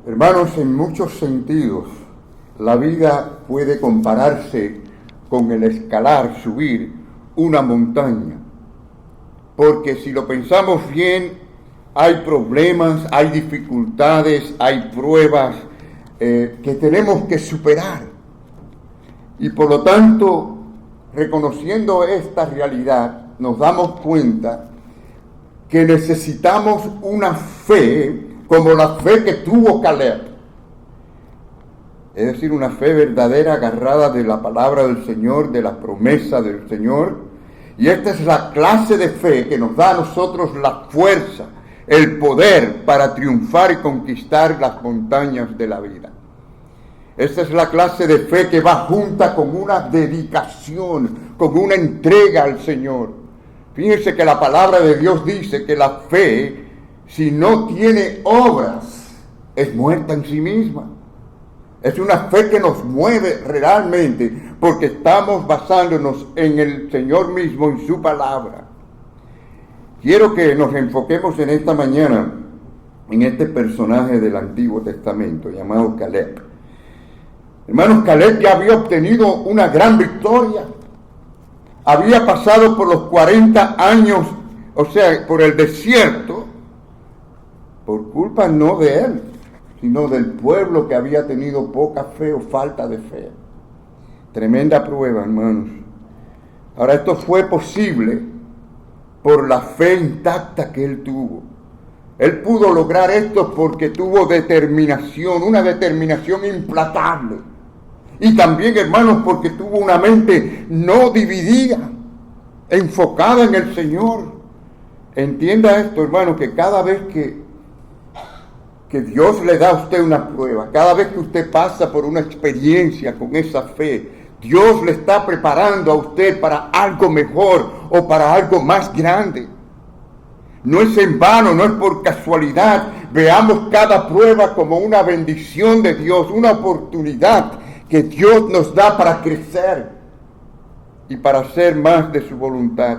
Hermanos, en muchos sentidos, la vida puede compararse con el escalar, subir una montaña. Porque si lo pensamos bien, hay problemas, hay dificultades, hay pruebas que tenemos que superar. Y por lo tanto, reconociendo esta realidad, nos damos cuenta que necesitamos una fe como la fe que tuvo Caleb. Es decir, una fe verdadera agarrada de la palabra del Señor, de la promesa del Señor. Y esta es la clase de fe que nos da a nosotros la fuerza, el poder para triunfar y conquistar las montañas de la vida. Esta es la clase de fe que va junta con una dedicación, con una entrega al Señor. Fíjense que la palabra de Dios dice que la fe, si no tiene obras, es muerta en sí misma. Es una fe que nos mueve realmente porque estamos basándonos en el Señor mismo, en su palabra. Quiero que nos enfoquemos en esta mañana en este personaje del Antiguo Testamento llamado Caleb. Hermanos, Caleb ya había obtenido una gran victoria. Había pasado por los 40 años, o sea, por el desierto, por culpa no de él, sino del pueblo que había tenido poca fe o falta de fe. Tremenda prueba, hermanos. Ahora, esto fue posible por la fe intacta que él tuvo. Él pudo lograr esto porque tuvo determinación, una determinación implacable. Y también, hermanos, porque tuvo una mente no dividida, enfocada en el Señor. Entienda esto, hermano, que cada vez que Dios le da a usted una prueba, cada vez que usted pasa por una experiencia con esa fe, Dios le está preparando a usted para algo mejor o para algo más grande. No es en vano, no es por casualidad. Veamos cada prueba como una bendición de Dios, una oportunidad que Dios nos da para crecer y para hacer más de su voluntad.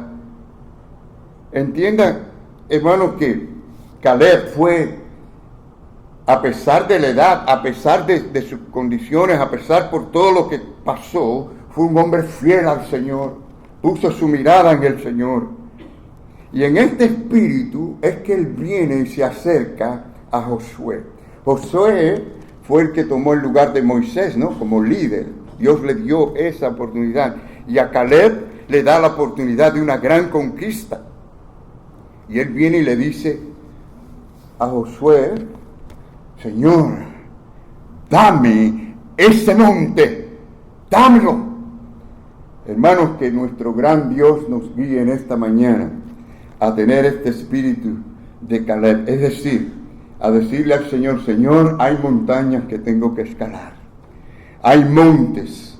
Entiendan, hermanos, que Caleb fue, a pesar de la edad, a pesar de sus condiciones, a pesar por todo lo que pasó, fue un hombre fiel al Señor, puso su mirada en el Señor. Y en este espíritu es que él viene y se acerca a Josué. Josué fue el que tomó el lugar de Moisés, ¿no? Como líder. Dios le dio esa oportunidad. Y a Caleb le da la oportunidad de una gran conquista. Y él viene y le dice a Josué: Señor, dame ese monte, dámelo. Hermanos, que nuestro gran Dios nos guíe en esta mañana a tener este espíritu de Caleb. Es decir, a decirle al Señor: Señor, hay montañas que tengo que escalar. Hay montes.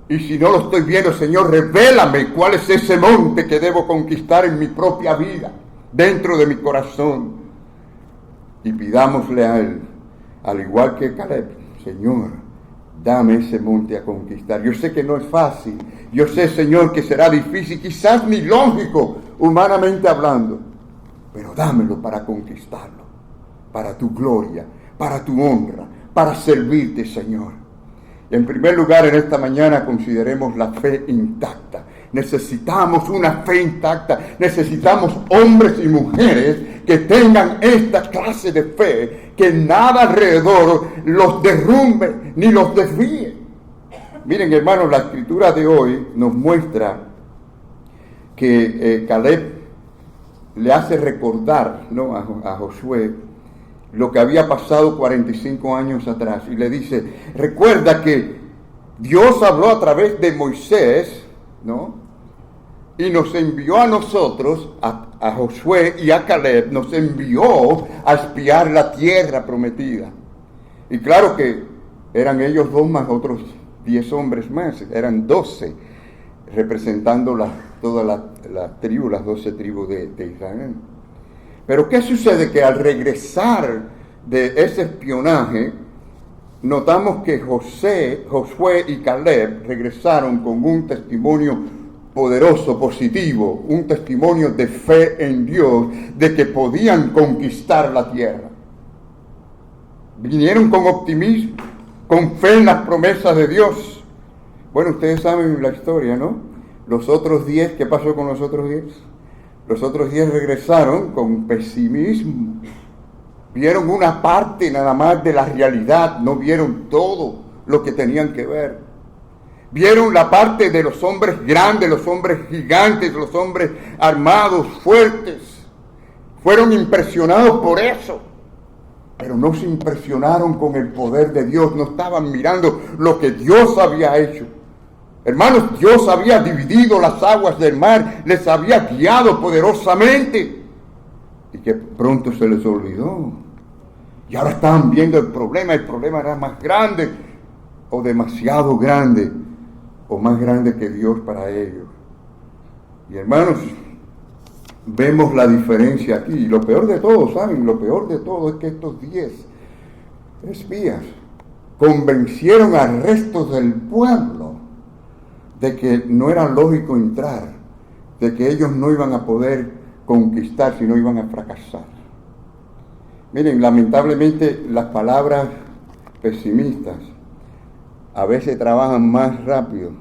Y si no lo estoy viendo, Señor, revélame cuál es ese monte que debo conquistar en mi propia vida, dentro de mi corazón. Y pidámosle a Él, al igual que Caleb: Señor, dame ese monte a conquistar. Yo sé que no es fácil. Yo sé, Señor, que será difícil, quizás ni lógico, humanamente hablando. Pero dámelo para conquistarlo, para tu gloria, para tu honra, para servirte, Señor. En primer lugar, en esta mañana consideremos la fe intacta. Necesitamos una fe intacta. Necesitamos hombres y mujeres que tengan esta clase de fe, que nada alrededor los derrumbe ni los desvíe. Miren, hermanos, la escritura de hoy nos muestra que Caleb le hace recordar, ¿no?, a Josué lo que había pasado 45 años atrás. Y le dice: recuerda que Dios habló a través de Moisés, ¿no?, y nos envió a nosotros, a Josué y a Caleb, nos envió a espiar la tierra prometida. Y claro que eran ellos dos más otros 10 hombres más, eran 12, representando toda la tribu, las 12 tribus de Israel. Pero ¿qué sucede? Que al regresar de ese espionaje, notamos que Josué y Caleb regresaron con un testimonio poderoso, positivo, un testimonio de fe en Dios, de que podían conquistar la tierra. vinieron con optimismo, con fe en las promesas de Dios. Bueno, ustedes saben la historia, ¿no? Los otros 10, ¿qué pasó con los otros 10? Los otros 10 regresaron con pesimismo. Vieron una parte nada más de la realidad, no vieron todo lo que tenían que ver. Vieron la parte de los hombres grandes, los hombres gigantes, los hombres armados, fuertes. Fueron impresionados por eso, pero no se impresionaron con el poder de Dios, no estaban mirando lo que Dios había hecho. Hermanos, Dios había dividido las aguas del mar, les había guiado poderosamente, y que pronto se les olvidó. Y ahora estaban viendo el problema era más grande, o demasiado grande, o más grande que Dios para ellos. Y hermanos, vemos la diferencia aquí. Y lo peor de todo, ¿saben? Lo peor de todo es que estos 10 espías convencieron al resto del pueblo de que no era lógico entrar, de que ellos no iban a poder conquistar, sino iban a fracasar. Miren, lamentablemente las palabras pesimistas a veces trabajan más rápido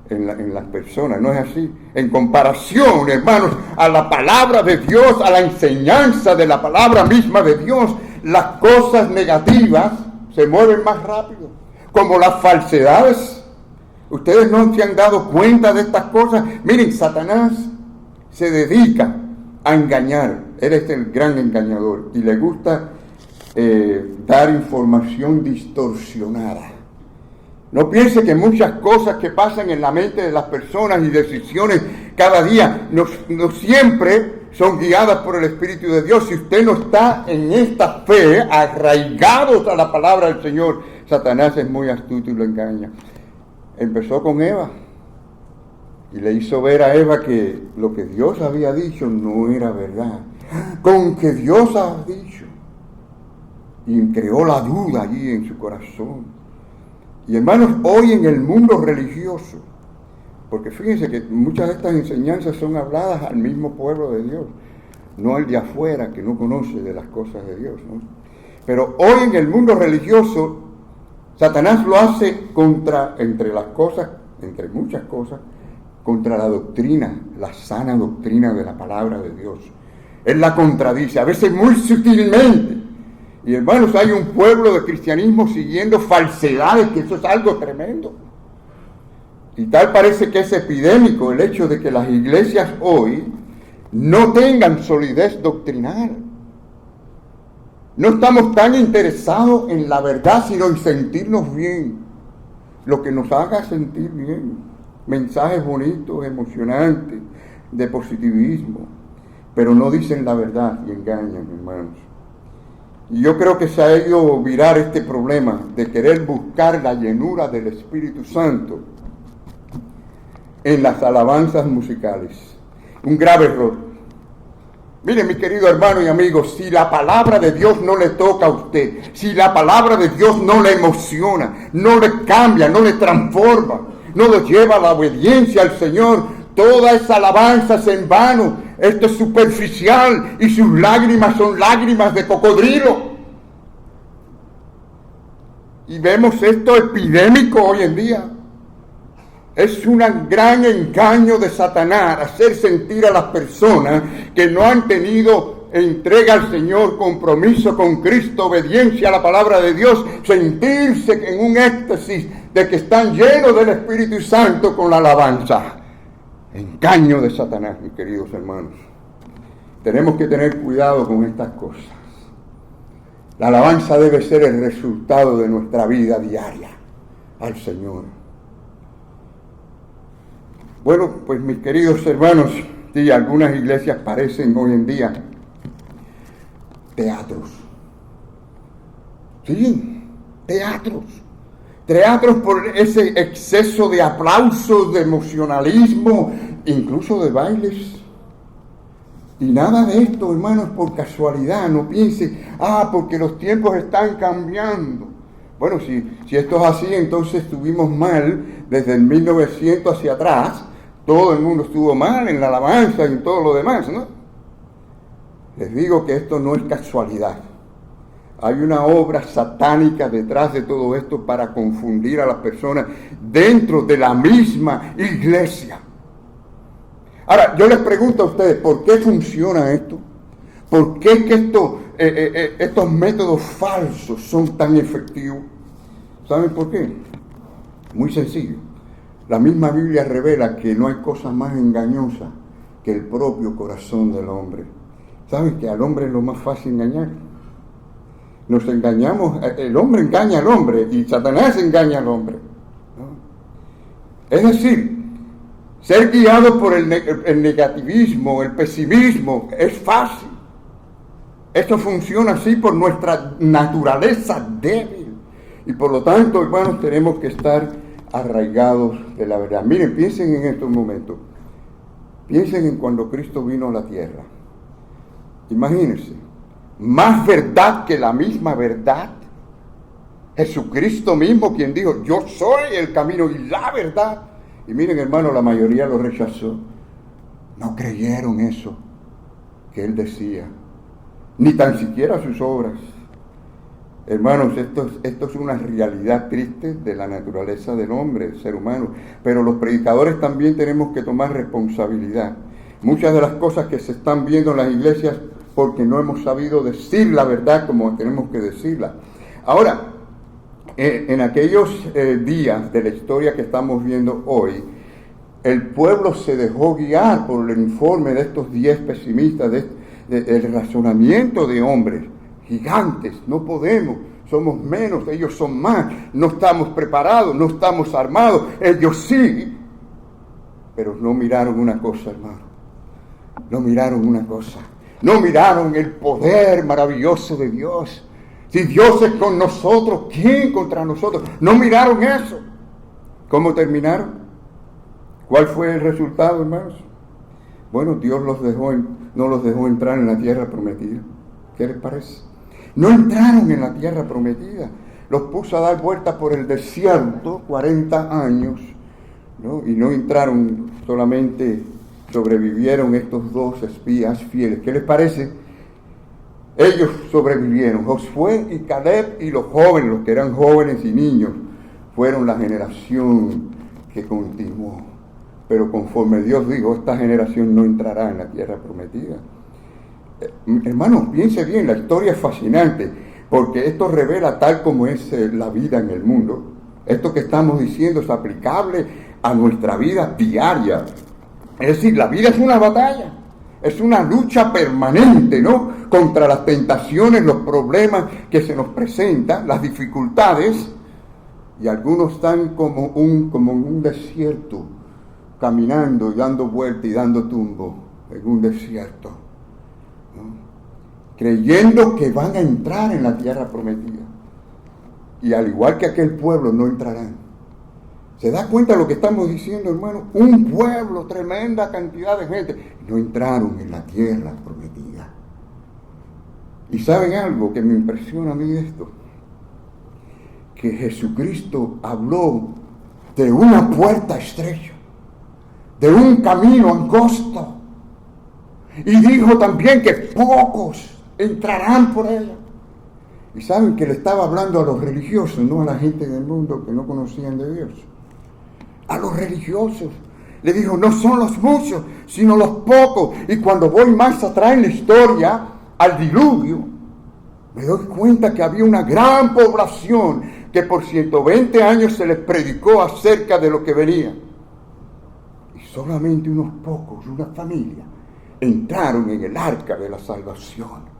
en las personas, ¿no es así? En comparación, hermanos, a la palabra de Dios, a la enseñanza de la palabra misma de Dios, las cosas negativas se mueven más rápido, como las falsedades. Ustedes no se han dado cuenta de estas cosas. Miren, Satanás se dedica a engañar. Él es el gran engañador y le gusta dar información distorsionada. No piense que muchas cosas que pasan en la mente de las personas y decisiones cada día no siempre son guiadas por el Espíritu de Dios. Si usted no está en esta fe, arraigados a la palabra del Señor, Satanás es muy astuto y lo engaña. Empezó con Eva y le hizo ver a Eva que lo que Dios había dicho no era verdad. Con que Dios ha dicho. Y creó la duda allí en su corazón. Y hermanos, hoy en el mundo religioso, porque fíjense que muchas de estas enseñanzas son habladas al mismo pueblo de Dios, no al de afuera que no conoce de las cosas de Dios, ¿no? Pero hoy en el mundo religioso, Satanás lo hace entre muchas cosas, contra la doctrina, la sana doctrina de la palabra de Dios. Él la contradice, a veces muy sutilmente. Y hermanos, hay un pueblo de cristianismo siguiendo falsedades, que eso es algo tremendo. Y tal parece que es epidémico el hecho de que las iglesias hoy no tengan solidez doctrinal. No estamos tan interesados en la verdad, sino en sentirnos bien. Lo que nos haga sentir bien. Mensajes bonitos, emocionantes, de positivismo. Pero no dicen la verdad y engañan, hermanos. Y yo creo que se ha ido virar este problema de querer buscar la llenura del Espíritu Santo en las alabanzas musicales. Un grave error. Mire, mi querido hermano y amigo, si la palabra de Dios no le toca a usted, si la palabra de Dios no le emociona, no le cambia, no le transforma, no lo lleva a la obediencia al Señor, toda esa alabanza es en vano. Esto es superficial y sus lágrimas son lágrimas de cocodrilo. Y vemos esto epidémico hoy en día. Es un gran engaño de Satanás hacer sentir a las personas que no han tenido entrega al Señor, compromiso con Cristo, obediencia a la palabra de Dios, sentirse en un éxtasis de que están llenos del Espíritu Santo con la alabanza. Engaño de Satanás, mis queridos hermanos. Tenemos que tener cuidado con estas cosas. La alabanza debe ser el resultado de nuestra vida diaria al Señor. Bueno, pues mis queridos hermanos, sí, algunas iglesias parecen hoy en día teatros. Sí, teatros. Teatros por ese exceso de aplausos, de emocionalismo, incluso de bailes. Y nada de esto, hermanos, por casualidad. No piense, porque los tiempos están cambiando. Bueno, si esto es así, entonces estuvimos mal desde el 1900 hacia atrás. Todo el mundo estuvo mal en la alabanza y en todo lo demás, ¿no? Les digo que esto no es casualidad. Hay una obra satánica detrás de todo esto para confundir a las personas dentro de la misma iglesia. Ahora, yo les pregunto a ustedes, ¿por qué funciona esto? ¿Por qué es que estos métodos falsos son tan efectivos? ¿Saben por qué? Muy sencillo. La misma Biblia revela que no hay cosa más engañosa que el propio corazón del hombre. ¿Saben que al hombre es lo más fácil engañar? Nos engañamos, el hombre engaña al hombre y Satanás engaña al hombre, ¿no? Es decir, ser guiado por el negativismo, el pesimismo, es fácil. Esto funciona así por nuestra naturaleza débil. Y por lo tanto, hermanos, tenemos que estar arraigados de la verdad. Miren, piensen en estos momentos. Piensen en cuando Cristo vino a la tierra. Imagínense. Más verdad que la misma verdad. Jesucristo mismo quien dijo, yo soy el camino y la verdad. Y miren, hermano, la mayoría lo rechazó. No creyeron eso que él decía. Ni tan siquiera sus obras. Hermanos, esto es una realidad triste de la naturaleza del hombre, del ser humano. Pero los predicadores también tenemos que tomar responsabilidad. Muchas de las cosas que se están viendo en las iglesias porque no hemos sabido decir la verdad como tenemos que decirla. Ahora, en aquellos días de la historia que estamos viendo hoy, el pueblo se dejó guiar por el informe de estos 10 pesimistas, del razonamiento de hombres gigantes. No podemos, somos menos, ellos son más, no estamos preparados, no estamos armados, ellos sí. Pero no miraron una cosa, hermano, no miraron una cosa. No miraron el poder maravilloso de Dios. Si Dios es con nosotros, ¿quién contra nosotros? No miraron eso. ¿Cómo terminaron? ¿Cuál fue el resultado, hermanos? Bueno, Dios no los dejó entrar en la tierra prometida. ¿Qué les parece? No entraron en la tierra prometida. Los puso a dar vueltas por el desierto 40 años, ¿no? Y no entraron, solamente sobrevivieron estos 2 espías fieles. ¿Qué les parece? Ellos sobrevivieron. Josué y Caleb y los jóvenes, los que eran jóvenes y niños, fueron la generación que continuó. Pero conforme Dios dijo, esta generación no entrará en la tierra prometida. Hermanos, piense bien, la historia es fascinante, porque esto revela tal como es la vida en el mundo. Esto que estamos diciendo es aplicable a nuestra vida diaria. Es decir, la vida es una batalla, es una lucha permanente, ¿no? Contra las tentaciones, los problemas que se nos presentan, las dificultades, y algunos están como en un desierto, caminando y dando vuelta y dando tumbo en un desierto, ¿no? Creyendo que van a entrar en la tierra prometida. Y al igual que aquel pueblo, no entrarán. ¿Se da cuenta de lo que estamos diciendo, hermano? Un pueblo, tremenda cantidad de gente, no entraron en la tierra prometida. ¿Y saben algo que me impresiona a mí de esto? Que Jesucristo habló de una puerta estrecha, de un camino angosto, y dijo también que pocos entrarán por ella. Y saben que le estaba hablando a los religiosos, no a la gente del mundo que no conocían de Dios. A los religiosos. Le dijo, no son los muchos, sino los pocos. Y cuando voy más atrás en la historia, al diluvio, me doy cuenta que había una gran población que por 120 años se les predicó acerca de lo que venía. Y solamente unos pocos, una familia, entraron en el arca de la salvación.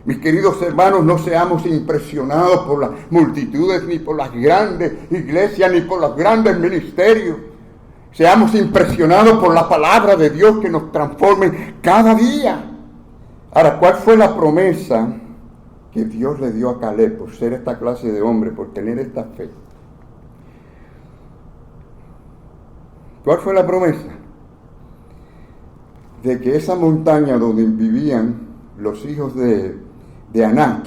Mis queridos hermanos, no seamos impresionados por las multitudes, ni por las grandes iglesias, ni por los grandes ministerios. Seamos impresionados por la palabra de Dios que nos transforme cada día. Ahora, ¿cuál fue la promesa que Dios le dio a Caleb por ser esta clase de hombre, por tener esta fe? ¿Cuál fue la promesa? De que esa montaña donde vivían los hijos de Anac,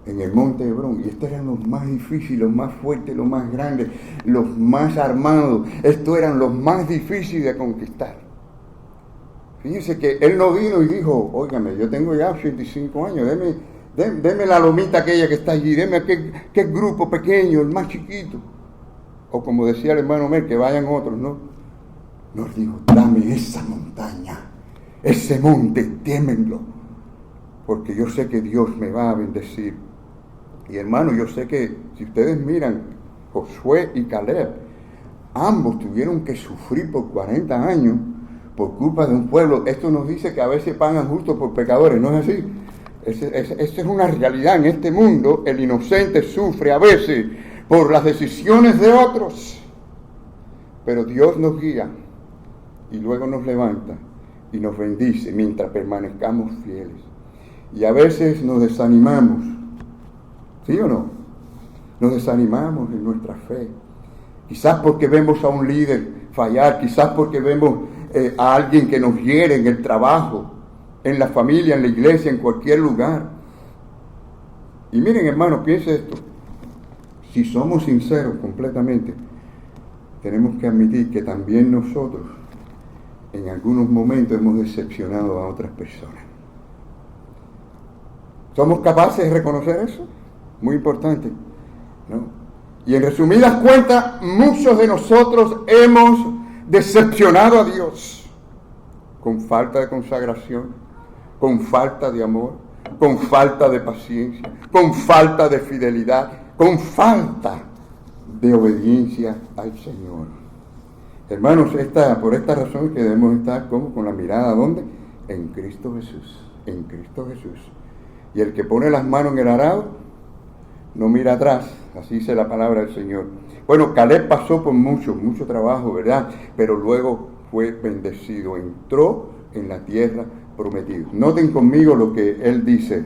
en el monte Hebrón, y estos eran los más difíciles, los más fuertes, los más grandes, los más armados, estos eran los más difíciles de conquistar. Fíjense que él no vino y dijo, óigame, yo tengo ya 85 años, Deme la lomita aquella que está allí, deme aquel grupo pequeño, el más chiquito. O como decía el hermano Mel, que vayan otros, ¿no? Nos dijo, dame esa montaña, ese monte, témenlo, porque yo sé que Dios me va a bendecir. Y hermano, yo sé que si ustedes miran, Josué y Caleb, ambos tuvieron que sufrir por 40 años por culpa de un pueblo. Esto nos dice que a veces pagan justo por pecadores, ¿no es así? Esa es una realidad en este mundo. El inocente sufre a veces por las decisiones de otros, pero Dios nos guía y luego nos levanta y nos bendice mientras permanezcamos fieles. Y a veces nos desanimamos, ¿sí o no? Nos desanimamos en nuestra fe, quizás porque vemos a un líder fallar, quizás porque vemos a alguien que nos hiere en el trabajo, en la familia, en la iglesia, en cualquier lugar. Y miren, hermanos, piense esto. Si somos sinceros completamente, tenemos que admitir que también nosotros en algunos momentos hemos decepcionado a otras personas. ¿Somos capaces de reconocer eso? Muy importante, ¿no? Y en resumidas cuentas, muchos de nosotros hemos decepcionado a Dios con falta de consagración, con falta de amor, con falta de paciencia, con falta de fidelidad, con falta de obediencia al Señor. Hermanos, por esta razón que debemos estar con la mirada, ¿dónde? En Cristo Jesús, en Cristo Jesús. Y el que pone las manos en el arado, no mira atrás, así dice la palabra del Señor. Bueno, Caleb pasó por mucho trabajo, ¿verdad? Pero luego fue bendecido, entró en la tierra prometida. Noten conmigo lo que él dice.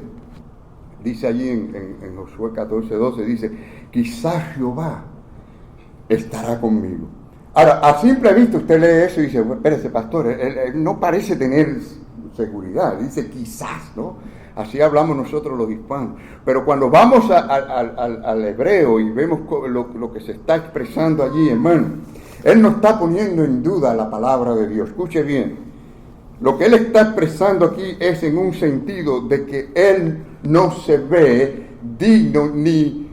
Dice allí en Josué 14:12, dice, quizás Jehová estará conmigo. Ahora, a simple vista usted lee eso y dice, bueno, espérese, pastor, él no parece tener seguridad. Dice quizás, ¿no? Así hablamos nosotros los hispanos. Pero cuando vamos al hebreo y vemos lo que se está expresando allí, hermano, él no está poniendo en duda la palabra de Dios. Escuche bien. Lo que él está expresando aquí es en un sentido de que él no se ve digno ni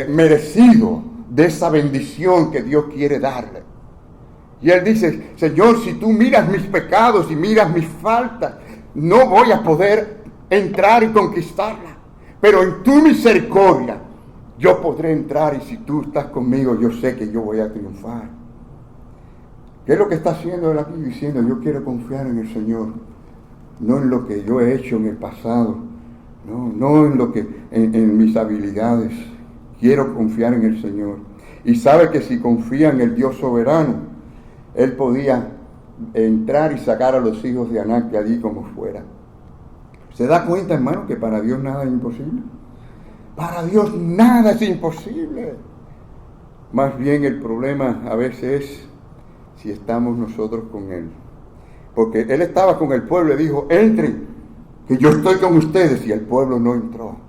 merecido de esa bendición que Dios quiere darle. Y él dice, Señor, si tú miras mis pecados y miras mis faltas, no voy a poder entrar y conquistarla. Pero en tu misericordia yo podré entrar, y si tú estás conmigo, yo sé que yo voy a triunfar. ¿Qué es lo que está haciendo él aquí? Diciendo, yo quiero confiar en el Señor, no en lo que yo he hecho en el pasado, no en lo que en mis habilidades. Quiero confiar en el Señor. Y sabe que si confía en el Dios soberano, él podía entrar y sacar a los hijos de Anac de allí como fuera. ¿Se da cuenta, hermano, que para Dios nada es imposible? Para Dios nada es imposible. Más bien el problema a veces es si estamos nosotros con Él. Porque Él estaba con el pueblo y dijo, entren, que yo estoy con ustedes, y el pueblo no entró.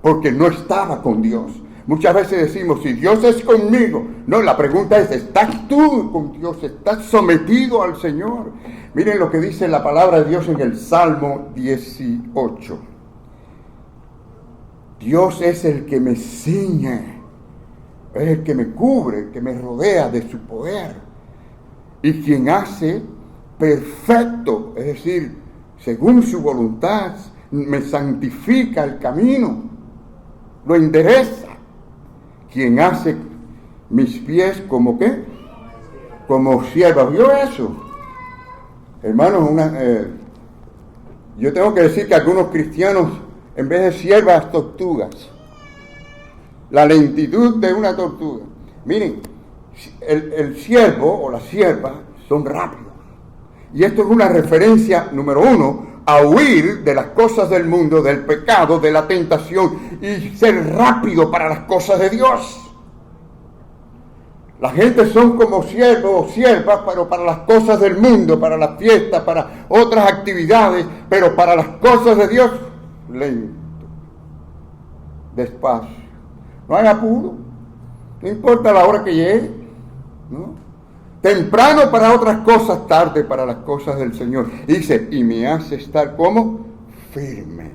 Porque no estaba con Dios. Muchas veces decimos, si Dios es conmigo. No, la pregunta es, ¿estás tú con Dios? ¿Estás sometido al Señor? Miren lo que dice la palabra de Dios en el Salmo 18. Dios es el que me ciñe, es el que me cubre, el que me rodea de su poder. Y quien hace perfecto, es decir, según su voluntad, me santifica el camino, lo endereza. Quien hace mis pies como ¿qué? Como sierva. ¿Vio eso? Hermanos, yo tengo que decir que algunos cristianos, en vez de siervas, tortugas. La lentitud de una tortuga. Miren, el siervo o la sierva son rápidos. Y esto es una referencia, número uno, a huir de las cosas del mundo, del pecado, de la tentación, y ser rápido para las cosas de Dios. La gente son como siervos o siervas, pero para las cosas del mundo, para las fiestas, para otras actividades, pero para las cosas de Dios, lento, despacio. No hay apuro, no importa la hora que llegue, ¿no? Temprano para otras cosas, tarde para las cosas del Señor. Y dice, y me hace estar como firme,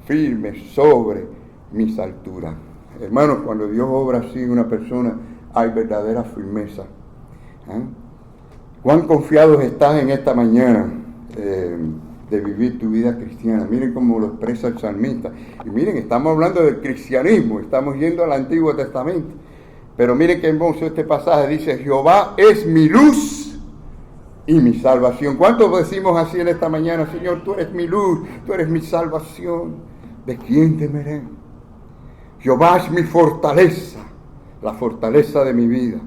firme sobre mis alturas. Hermanos, cuando Dios obra así en una persona, hay verdadera firmeza. ¿Cuán confiados estás en esta mañana de vivir tu vida cristiana? Miren cómo lo expresa el salmista. Y miren, estamos hablando del cristianismo, estamos yendo al Antiguo Testamento. Pero miren qué hermoso este pasaje, dice: Jehová es mi luz y mi salvación. ¿Cuántos decimos así en esta mañana? Señor, tú eres mi luz, tú eres mi salvación. ¿De quién temeré? Jehová es mi fortaleza, la fortaleza de mi vida.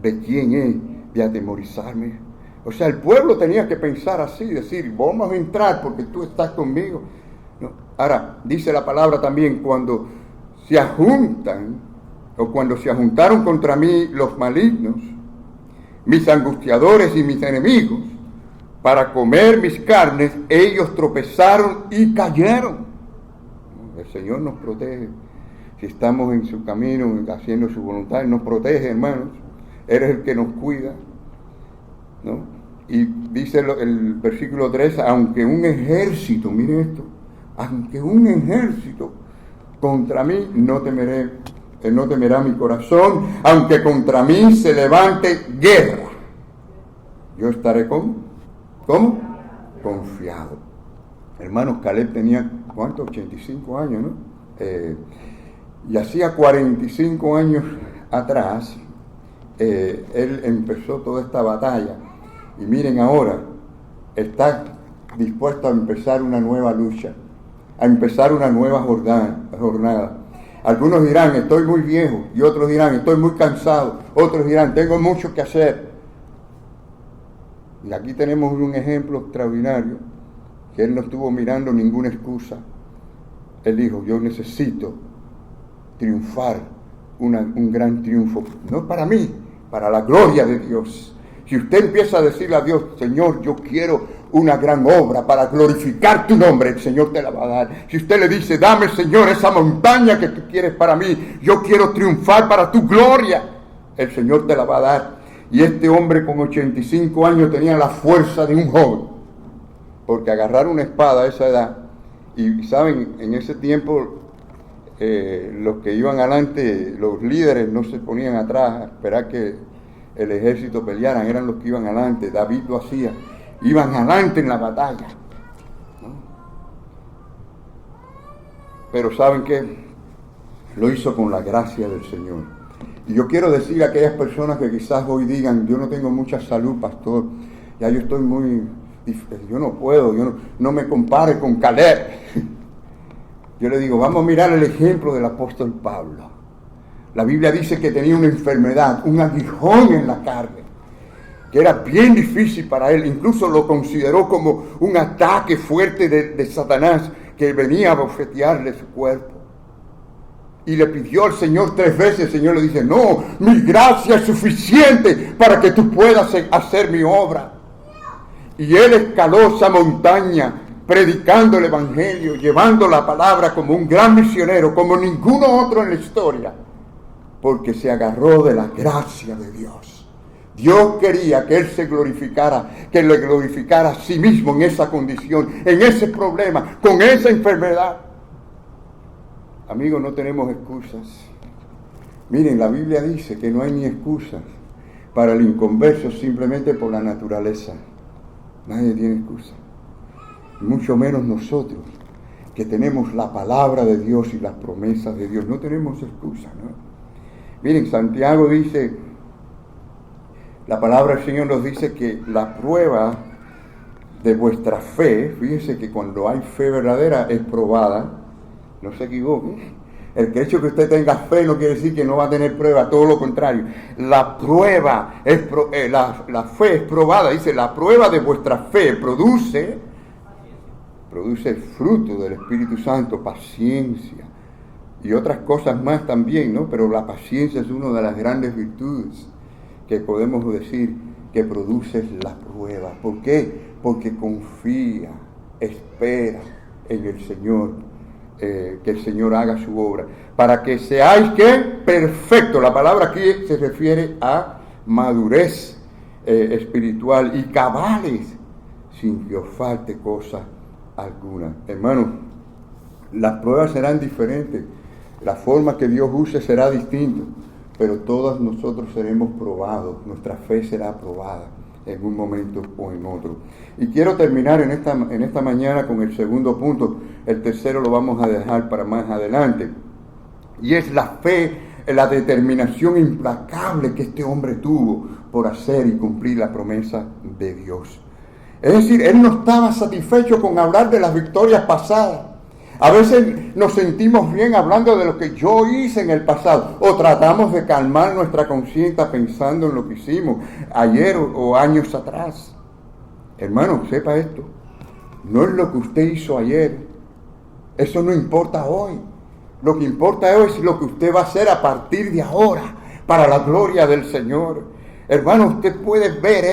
¿De quién he de atemorizarme? O sea, el pueblo tenía que pensar así, decir: vamos a entrar porque tú estás conmigo. No. Ahora, dice la palabra también, cuando se ajuntan, o cuando se ajuntaron contra mí los malignos, mis angustiadores y mis enemigos, para comer mis carnes, ellos tropezaron y cayeron. El Señor nos protege. Si estamos en su camino, haciendo su voluntad, Él nos protege, hermanos. Él es el que nos cuida, ¿no? Y dice el versículo 3, aunque un ejército, miren esto, aunque un ejército contra mí, no temerá mi corazón, aunque contra mí se levante guerra, yo estaré ¿cómo? Confiado. Hermanos, Caleb tenía, ¿cuánto? 85 años, ¿no? Y hacía 45 años atrás, él empezó toda esta batalla. Y miren ahora, está dispuesto a empezar una nueva lucha, a empezar una nueva jornada. Algunos dirán: estoy muy viejo, y otros dirán: estoy muy cansado, otros dirán: tengo mucho que hacer. Y aquí tenemos un ejemplo extraordinario, que él no estuvo mirando ninguna excusa. Él dijo: yo necesito triunfar, un gran triunfo, no para mí, para la gloria de Dios. Si usted empieza a decirle a Dios: Señor, yo quiero una gran obra para glorificar tu nombre, el Señor te la va a dar. Si usted le dice: dame, Señor, esa montaña que tú quieres para mí, yo quiero triunfar para tu gloria, el Señor te la va a dar. Y este hombre con 85 años tenía la fuerza de un joven, porque agarrar una espada a esa edad, y saben, en ese tiempo los que iban adelante, los líderes, no se ponían atrás a esperar que el ejército pelearan, eran los que iban adelante. David lo hacía, iban adelante en la batalla, ¿no? Pero ¿saben qué? Lo hizo con la gracia del Señor. Y yo quiero decir a aquellas personas que quizás hoy digan: yo no tengo mucha salud, pastor, ya yo estoy yo no puedo, no me compare con Caleb. Yo le digo: vamos a mirar el ejemplo del apóstol Pablo. La Biblia dice que tenía una enfermedad, un aguijón en la carne, que era bien difícil para él. Incluso lo consideró como un ataque fuerte de Satanás, que venía a bofetearle su cuerpo. Y le pidió al Señor 3 veces. El Señor le dice: no, mi gracia es suficiente para que tú puedas hacer mi obra. Y él escaló esa montaña, predicando el Evangelio, llevando la palabra como un gran misionero, como ninguno otro en la historia, porque se agarró de la gracia de Dios. Dios quería que él se glorificara, que le glorificara a sí mismo en esa condición, en ese problema, con esa enfermedad. Amigos, no tenemos excusas. Miren, la Biblia dice que no hay ni excusas para el inconverso simplemente por la naturaleza. Nadie tiene excusa. Mucho menos nosotros, que tenemos la palabra de Dios y las promesas de Dios. No tenemos excusa, ¿no? Miren, Santiago dice, la palabra del Señor nos dice que la prueba de vuestra fe, fíjense que cuando hay fe verdadera es probada, no se equivoque. El hecho que usted tenga fe no quiere decir que no va a tener prueba, todo lo contrario. La prueba, la fe es probada, dice, la prueba de vuestra fe produce el fruto del Espíritu Santo, paciencia y otras cosas más también, ¿no? Pero la paciencia es una de las grandes virtudes que podemos decir que produce la prueba. ¿Por qué? Porque confía, espera en el Señor, que el Señor haga su obra, para que seáis, ¿qué? Perfecto. La palabra aquí se refiere a madurez espiritual y cabales, sin que os falte cosa alguna. Hermanos, Las pruebas serán diferentes, la forma que Dios use será distinta, pero todos nosotros seremos probados, nuestra fe será probada en un momento o en otro. Y quiero terminar en esta mañana con el segundo punto. El tercero lo vamos a dejar para más adelante. Y es la fe, la determinación implacable que este hombre tuvo por hacer y cumplir la promesa de Dios. Es decir, él no estaba satisfecho con hablar de las victorias pasadas. A veces nos sentimos bien hablando de lo que yo hice en el pasado, o tratamos de calmar nuestra conciencia pensando en lo que hicimos ayer o años atrás. Hermano, sepa esto, no es lo que usted hizo ayer, eso no importa hoy. Lo que importa hoy es lo que usted va a hacer a partir de ahora, para la gloria del Señor. Hermano, usted puede ver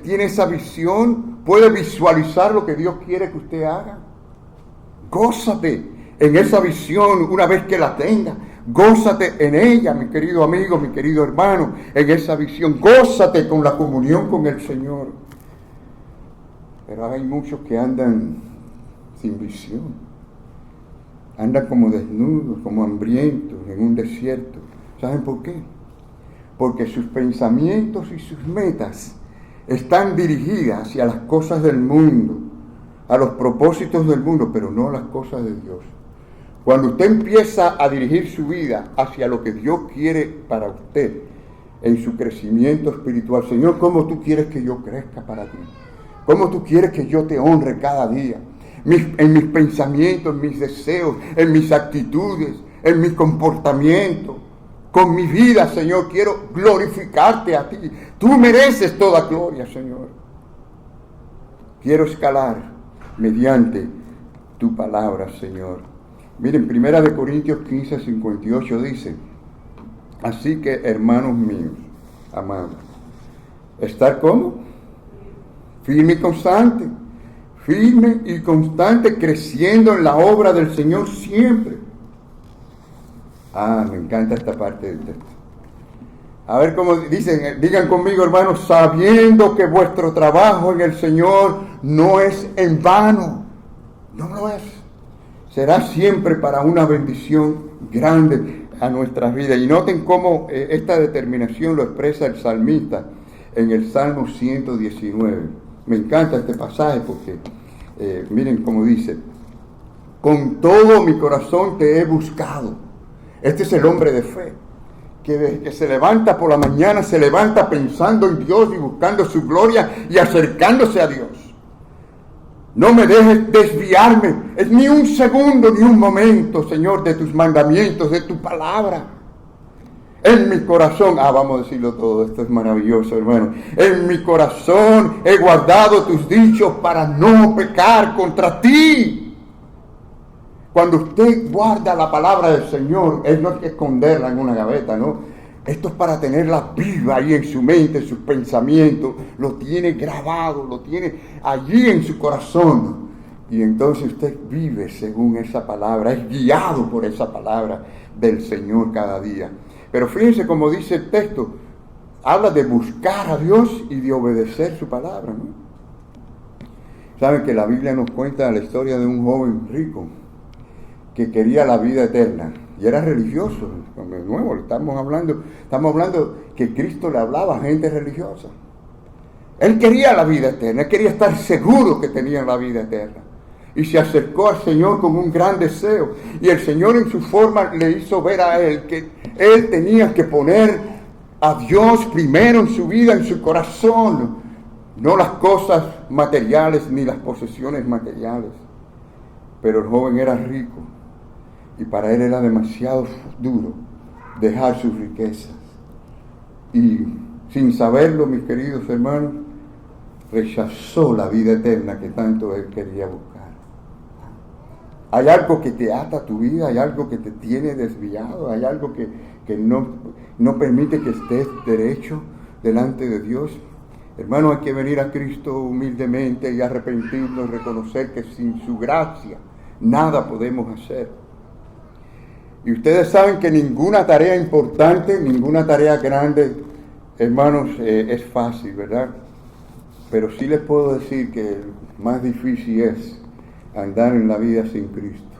tiene esa visión, puede visualizar lo que Dios quiere que usted haga. Gózate en esa visión una vez que la tenga. Gózate en ella, mi querido amigo, mi querido hermano, en esa visión. Gózate con la comunión con el Señor. Pero hay muchos que andan sin visión. Andan como desnudos, como hambrientos en un desierto. ¿Saben por qué? Porque sus pensamientos y sus metas están dirigidas hacia las cosas del mundo, a los propósitos del mundo, pero no a las cosas de Dios. Cuando usted empieza a dirigir su vida hacia lo que Dios quiere para usted, en su crecimiento espiritual, Señor, ¿cómo tú quieres que yo crezca para ti? ¿Cómo tú quieres que yo te honre cada día? En mis pensamientos, en mis deseos, en mis actitudes, en mi comportamiento. Con mi vida, Señor, quiero glorificarte a ti. Tú mereces toda gloria, Señor. Quiero escalar mediante tu palabra, Señor. Miren, 1 Corintios 15, 58 dice: así que, hermanos míos, amados, ¿estar cómo? Firme y constante. Firme y constante, creciendo en la obra del Señor siempre. Me encanta esta parte del texto. A ver cómo dicen, digan conmigo, hermanos, sabiendo que vuestro trabajo en el Señor no es en vano. No lo es. Será siempre para una bendición grande a nuestras vidas. Y noten cómo esta determinación lo expresa el salmista en el Salmo 119. Me encanta este pasaje porque, miren cómo dice: con todo mi corazón te he buscado. Este es el hombre de fe, que desde que se levanta por la mañana, se levanta pensando en Dios y buscando su gloria y acercándose a Dios. No me dejes desviarme, es ni un segundo, ni un momento, Señor, de tus mandamientos, de tu palabra. En mi corazón, vamos a decirlo todo, esto es maravilloso, hermano. En mi corazón he guardado tus dichos para no pecar contra ti. Cuando usted guarda la palabra del Señor, no hay que esconderla en una gaveta, ¿no? Esto es para tenerla viva ahí en su mente, en sus pensamientos. Lo tiene grabado, lo tiene allí en su corazón. Y entonces usted vive según esa palabra, es guiado por esa palabra del Señor cada día. Pero fíjense como dice el texto, habla de buscar a Dios y de obedecer su palabra, ¿no? Saben que la Biblia nos cuenta la historia de un joven rico que quería la vida eterna y era religioso. De nuevo, estamos hablando que Cristo le hablaba a gente religiosa. Él quería la vida eterna, él quería estar seguro que tenía la vida eterna. Y se acercó al Señor con un gran deseo. Y el Señor en su forma le hizo ver a él que él tenía que poner a Dios primero en su vida, en su corazón. No las cosas materiales ni las posesiones materiales. Pero el joven era rico. Y para él era demasiado duro dejar sus riquezas. Y sin saberlo, mis queridos hermanos, rechazó la vida eterna que tanto él quería buscar. Hay algo que te ata a tu vida, hay algo que te tiene desviado, hay algo que no permite que estés derecho delante de Dios. Hermano, hay que venir a Cristo humildemente y arrepentirnos, reconocer que sin su gracia nada podemos hacer. Y ustedes saben que ninguna tarea importante, ninguna tarea grande, hermanos, es fácil, ¿verdad? Pero sí les puedo decir que más difícil es andar en la vida sin Cristo.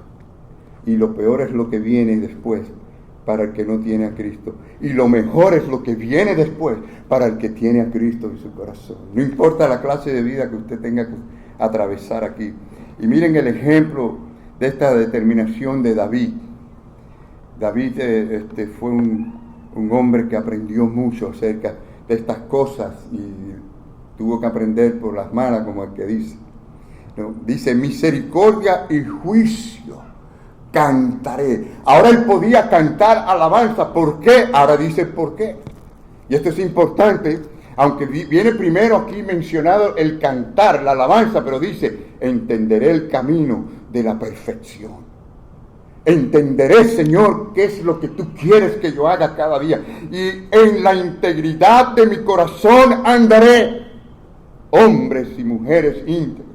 y lo peor es lo que viene después para el que no tiene a Cristo. Y lo mejor es lo que viene después para el que tiene a Cristo en su corazón. No importa la clase de vida que usted tenga que atravesar aquí. Y miren el ejemplo de esta determinación de David. David fue un hombre que aprendió mucho acerca de estas cosas y tuvo que aprender por las malas, como el que dice. ¿No? Dice, misericordia y juicio cantaré. Ahora él podía cantar alabanza. ¿Por qué? Ahora dice por qué. Y esto es importante, aunque viene primero aquí mencionado el cantar, la alabanza, pero dice, entenderé el camino de la perfección. Entenderé, Señor, qué es lo que tú quieres que yo haga cada día. Y en la integridad de mi corazón andaré. Hombres y mujeres íntegros.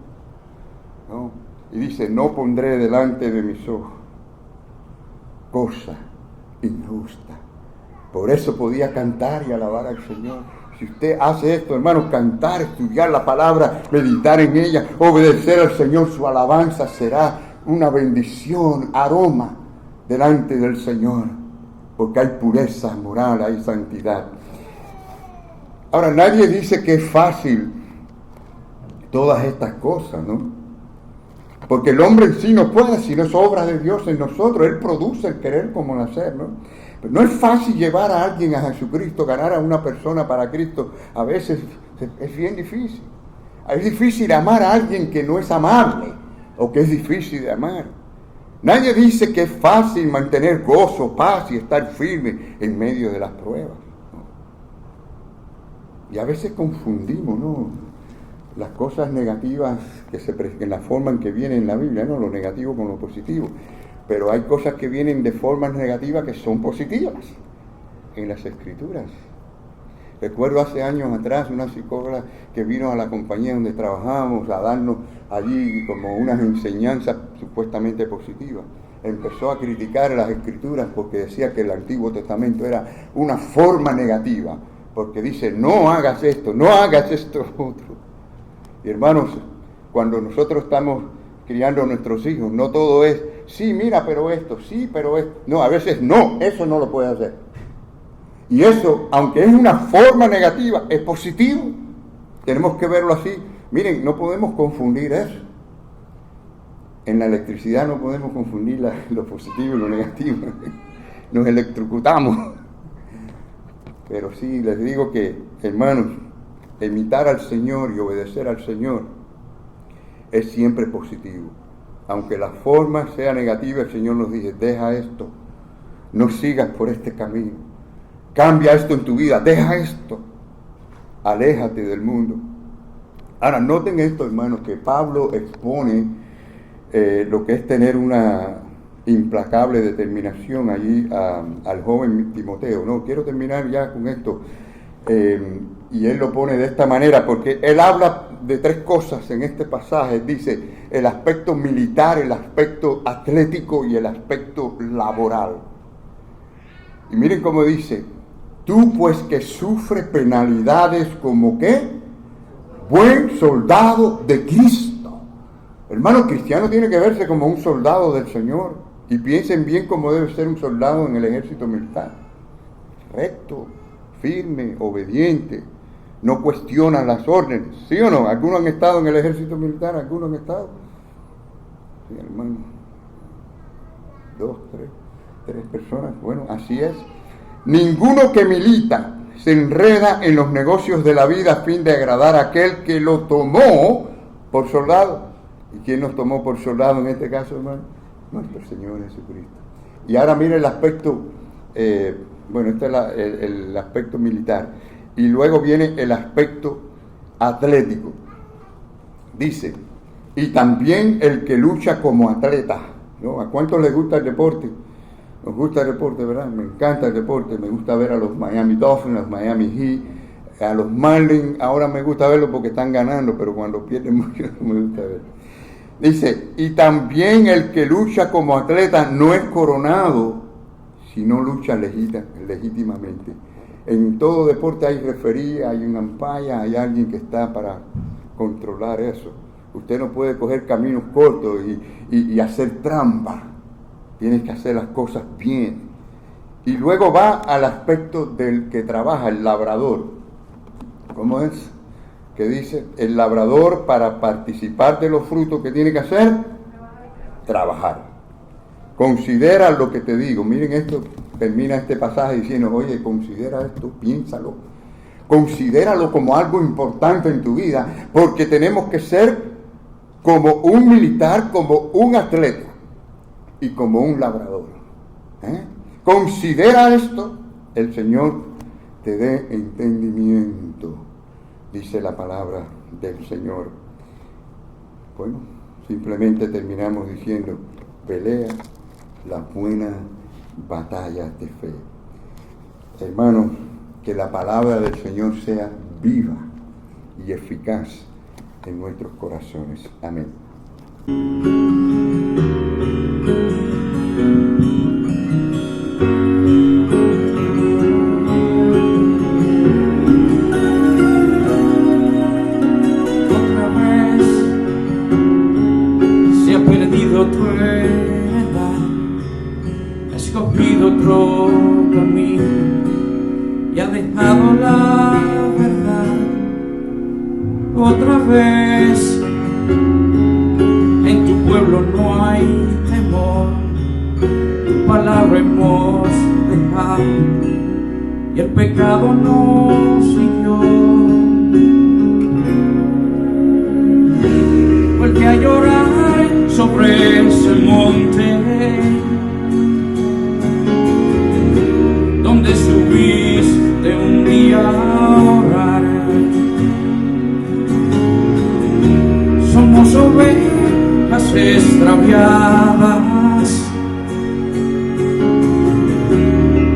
¿No? Y dice, no pondré delante de mis ojos cosa injusta. Por eso podía cantar y alabar al Señor. Si usted hace esto, hermanos, cantar, estudiar la palabra, meditar en ella, obedecer al Señor, su alabanza será una bendición, aroma delante del Señor, porque hay pureza moral, hay santidad. Ahora, nadie dice que es fácil todas estas cosas, ¿no? Porque el hombre en sí no puede, sino es obra de Dios en nosotros. Él produce el querer como el hacer, ¿no? Pero no es fácil llevar a alguien a Jesucristo, ganar a una persona para Cristo. A veces es bien difícil. Es difícil amar a alguien que no es amable, o que es difícil de amar. Nadie dice que es fácil mantener gozo, paz y estar firme en medio de las pruebas, ¿no? Y a veces confundimos, ¿no?, las cosas negativas en la forma en que vienen en la Biblia, ¿no?, lo negativo con lo positivo. Pero hay cosas que vienen de formas negativas que son positivas en las Escrituras. Recuerdo hace años atrás una psicóloga que vino a la compañía donde trabajábamos a darnos allí como unas enseñanzas supuestamente positivas. Empezó a criticar las Escrituras porque decía que el Antiguo Testamento era una forma negativa, porque dice, no hagas esto otro. Y hermanos, cuando nosotros estamos criando a nuestros hijos, no todo es, sí, mira, pero esto, sí, pero esto. No, a veces no, eso no lo puede hacer. Y eso, aunque es una forma negativa, es positivo. Tenemos que verlo así. Miren, no podemos confundir eso. En la electricidad no podemos confundir lo positivo y lo negativo. Nos electrocutamos. Pero sí, les digo que, hermanos, imitar al Señor y obedecer al Señor es siempre positivo. Aunque la forma sea negativa, el Señor nos dice, deja esto, no sigas por este camino, cambia esto en tu vida, deja esto, aléjate del mundo. Ahora, noten esto, hermanos, que Pablo expone lo que es tener una implacable determinación allí al joven Timoteo. No, quiero terminar ya con esto. Y él lo pone de esta manera, porque él habla de tres cosas en este pasaje. Dice, el aspecto militar, el aspecto atlético y el aspecto laboral. Y miren cómo dice, tú pues que sufres penalidades como ¿qué? Buen soldado de Cristo. Hermano, cristiano tiene que verse como un soldado del Señor. Y piensen bien cómo debe ser un soldado en el ejército militar. Recto, firme, obediente, no cuestiona las órdenes, ¿sí o no? ¿Algunos han estado en el ejército militar? ¿Algunos han estado? Sí, hermano. 2, 3 personas. Bueno, así es. Ninguno que milita se enreda en los negocios de la vida a fin de agradar a aquel que lo tomó por soldado. ¿Y quién nos tomó por soldado en este caso, hermano? Nuestro Señor Jesucristo. Y ahora mire el aspecto, este es el aspecto militar. Y luego viene el aspecto atlético. Dice, y también el que lucha como atleta, ¿no? ¿A cuántos les gusta el deporte? Nos gusta el deporte, ¿verdad? Me encanta el deporte. Me gusta ver a los Miami Dolphins, a los Miami Heat, a los Marlins. Ahora me gusta verlos porque están ganando, pero cuando pierden mucho no me gusta verlos. Dice, y también el que lucha como atleta no es coronado si no lucha legítimamente. En todo deporte hay referí, hay un umpire, hay alguien que está para controlar eso. Usted no puede coger caminos cortos y hacer trampa. tienes que hacer las cosas bien. Y luego va al aspecto del que trabaja, el labrador. ¿Cómo es? Que dice, el labrador para participar de los frutos, ¿qué tiene que hacer? Trabajar. Considera lo que te digo. Miren esto, termina este pasaje diciendo, oye, considera esto, piénsalo. Considéralo como algo importante en tu vida, porque tenemos que ser como un militar, como un atleta y como un labrador. Considera esto, el Señor te dé entendimiento, dice la palabra del Señor. Bueno, simplemente terminamos diciendo, pelea las buenas batallas de fe. Hermanos, que la palabra del Señor sea viva y eficaz en nuestros corazones. Amén. Otra vez se ha perdido tu heredad, has escogido otro camino y ha dejado la verdad. Otra vez en tu pueblo no hay temor, tu palabra hemos dejado y el pecado nos siguió. Vuelve a llorar sobre ese monte donde subiste un día a orar. Somos ovejas extraviadas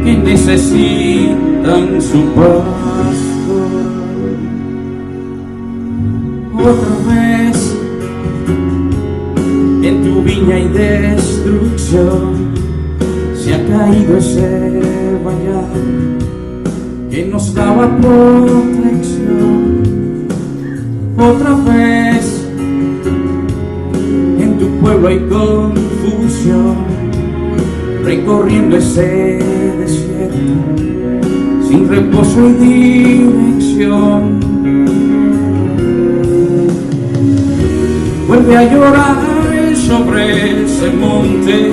que necesitan su pastor. Otra vez en tu viña hay destrucción, se ha caído ese vallado que nos daba protección. Otra vez en tu pueblo hay confusión, recorriendo ese desierto sin reposo y dirección. Vuelve a llorar sobre ese monte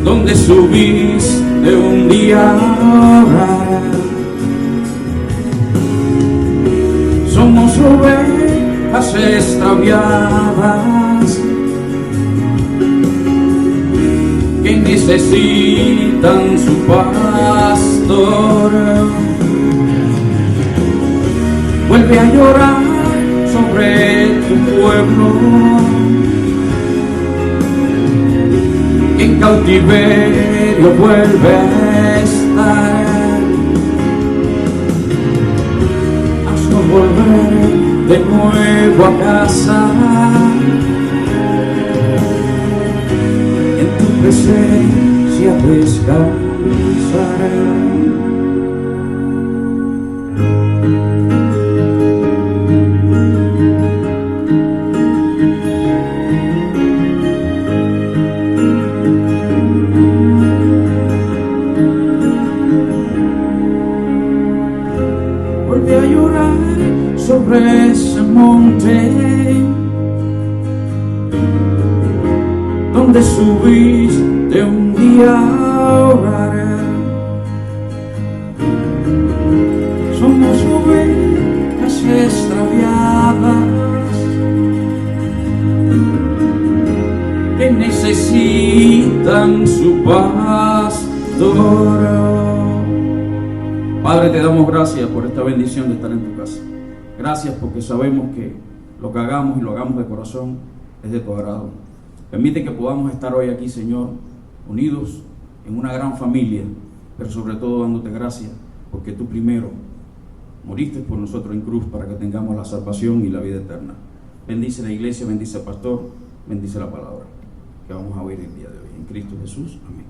donde subiste un día a orar. Somos ovejas extraviadas que necesitan su pastor. Vuelve a llorar sobre tu pueblo que en cautiverio vuelve a estar. Haznos volver de nuevo a casa, en tu presencia descansaré. Vuelve a llorar sobre ese monte donde subiste un día a orar. Somos ovejas extraviadas que necesitan su pastor. Padre, te damos gracias por esta bendición de estar en tu casa. Gracias porque sabemos que lo que hagamos y lo hagamos de corazón es de tu agrado. Permite que podamos estar hoy aquí, Señor, unidos en una gran familia, pero sobre todo dándote gracias porque tú primero moriste por nosotros en cruz para que tengamos la salvación y la vida eterna. Bendice la iglesia, bendice al pastor, bendice la palabra que vamos a oír el día de hoy. En Cristo Jesús, amén.